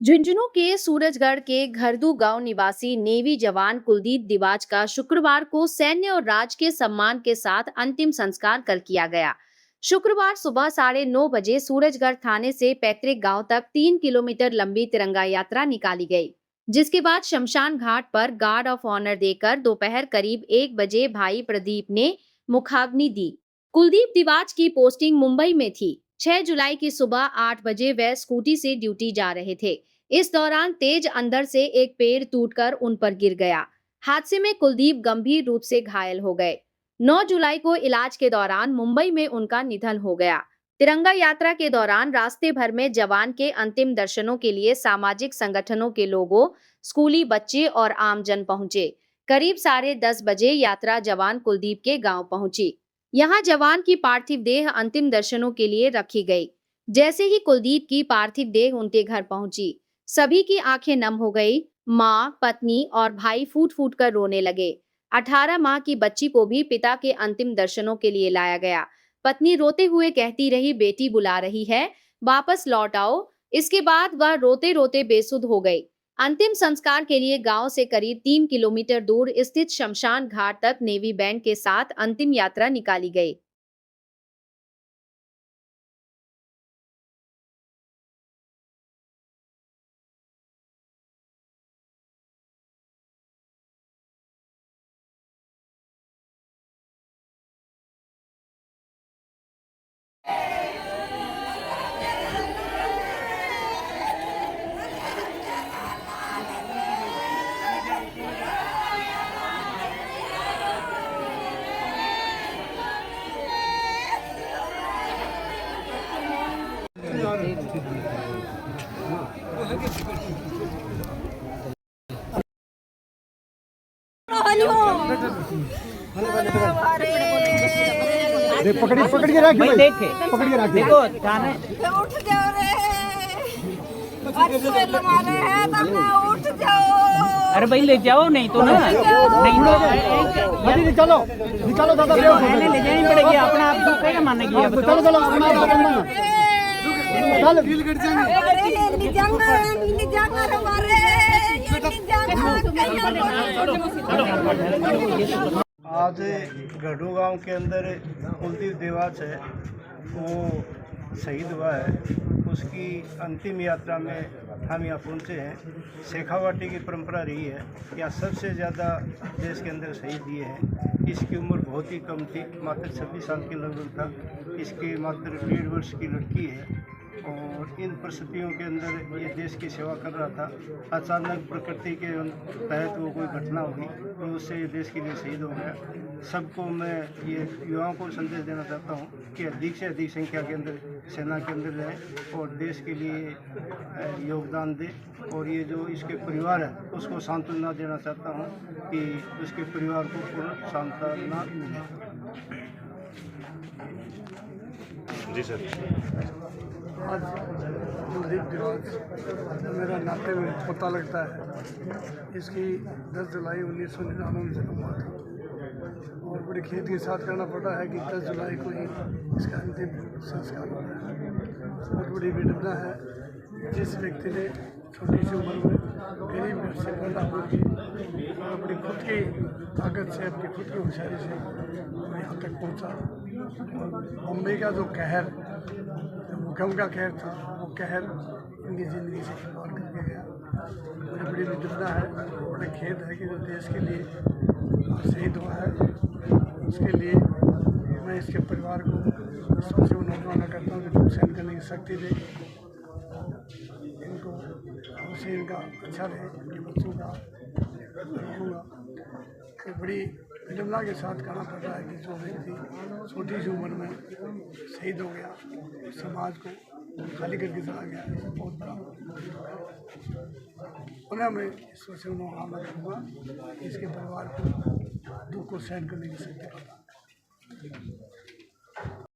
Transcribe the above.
झुंझुनू के सूरजगढ़ के घरदू गांव निवासी नेवी जवान कुलदीप दिवाच का शुक्रवार को सैन्य और राज के सम्मान के साथ अंतिम संस्कार कल किया गया। शुक्रवार सुबह 9:30 बजे सूरजगढ़ थाने से पैतृक गांव तक 3 किलोमीटर लंबी तिरंगा यात्रा निकाली गई, जिसके बाद शमशान घाट पर गार्ड ऑफ ऑनर देकर दोपहर करीब 1 बजे भाई प्रदीप ने मुखाग्नि दी। कुलदीप दिवाच की पोस्टिंग मुंबई में थी। 6 जुलाई की सुबह 8 बजे वह स्कूटी से ड्यूटी जा रहे थे। इस दौरान तेज अंदर से एक पेड़ टूटकर उन पर गिर गया। हादसे में कुलदीप गंभीर रूप से घायल हो गए। 9 जुलाई को इलाज के दौरान मुंबई में उनका निधन हो गया। तिरंगा यात्रा के दौरान रास्ते भर में जवान के अंतिम दर्शनों के लिए सामाजिक संगठनों के लोगों, स्कूली बच्चे और आमजन पहुंचे। करीब 10:30 बजे यात्रा जवान कुलदीप के गांव पहुंची। यहाँ जवान की पार्थिव देह अंतिम दर्शनों के लिए रखी गई। जैसे ही कुलदीप की पार्थिव देह उनके घर पहुंची, सभी की आंखें नम हो गई। माँ, पत्नी और भाई फूट फूट कर रोने लगे। 18 माह की बच्ची को भी पिता के अंतिम दर्शनों के लिए लाया गया। पत्नी रोते हुए कहती रही, बेटी बुला रही है, वापस लौट आओ। इसके बाद वह रोते रोते बेसुध हो गई। अंतिम संस्कार के लिए गांव से करीब 3 किलोमीटर दूर स्थित शमशान घाट तक नेवी बैंड के साथ अंतिम यात्रा निकाली गई। पकड़ पकड़ के रखिए भाई, देखे पकड़ के रखिए। देखो जाने उठ जाओ रे, अच्छे लमारे हैं तो उठ जाओ। अरे भाई ले जाओ, नहीं तो ना नहीं तो निकालो निकालो दादा, पहले ले जानी पड़ेगी। अपना आप दुख है मानने की। अब चलो चलो अपना चलो नीली जंगा हमारे आज गढ़ू गांव के अंदर कुलदीप दिवाच है, वो शहीद हुआ है। उसकी अंतिम यात्रा में हम यहाँ पहुँचे हैं। शेखावाटी की परंपरा रही है, यहाँ सबसे ज़्यादा देश के अंदर शहीद दिए हैं। इसकी उम्र बहुत ही कम थी, मात्र 26 साल के लगभग था। इसकी मात्र 1.5 वर्ष की लड़की है और इन परिस्थितियों के अंदर ये देश की सेवा कर रहा था। अचानक प्रकृति के तहत वो कोई घटना हुई तो उससे ये देश के लिए शहीद हो गया। सबको मैं ये युवाओं को संदेश देना चाहता हूँ कि अधिक से अधिक संख्या के अंदर सेना के अंदर रहें और देश के लिए योगदान दें। और ये जो इसके परिवार है उसको सांत्वना देना चाहता हूँ कि उसके परिवार को पूर्ण सांत्वना मिले। जी सर। आज कुलदीप दिवाच मेरा नाते में पता लगता है। इसकी 10 जुलाई 1999 में जन्म हुआ था और बड़ी खेद के साथ कहना पड़ा है कि 10 जुलाई को ही इसका अंतिम संस्कार हो रहा है। बहुत बड़ी विडंबना है, जिस व्यक्ति ने छोटी सी उम्र में गरीब घर से पैदा होकर और अपनी खुद की ताकत से, अपनी खुद की होशियारी से वो यहाँ तक पहुँचा। मुंबई का जो कहर, भूकंप का कहर था, वो कहर इनकी ज़िंदगी से खिलवाड़ करके गया। मुझे बड़ी विडंबना है, बड़ा खेद है कि जो देश के लिए शहीद हुआ है, उसके लिए मैं इसके परिवार को सबसे मनोकामना करता हूँ कि दुख सहन करने की शक्ति दे। इनको उसे इनका अच्छा रहे, इनके बच्चों का रखूँगा। तो बड़ी विडंबना के साथ कहना पड़ रहा है कि जो व्यक्ति छोटी सी उम्र में शहीद हो गया, समाज को खाली करके चला गया, बहुत बड़ा। उन्हें मैं ईश्वर से मनोकामना करूँगा कि इसके परिवार को दुख को सहन करने की शक्ति प्रदान।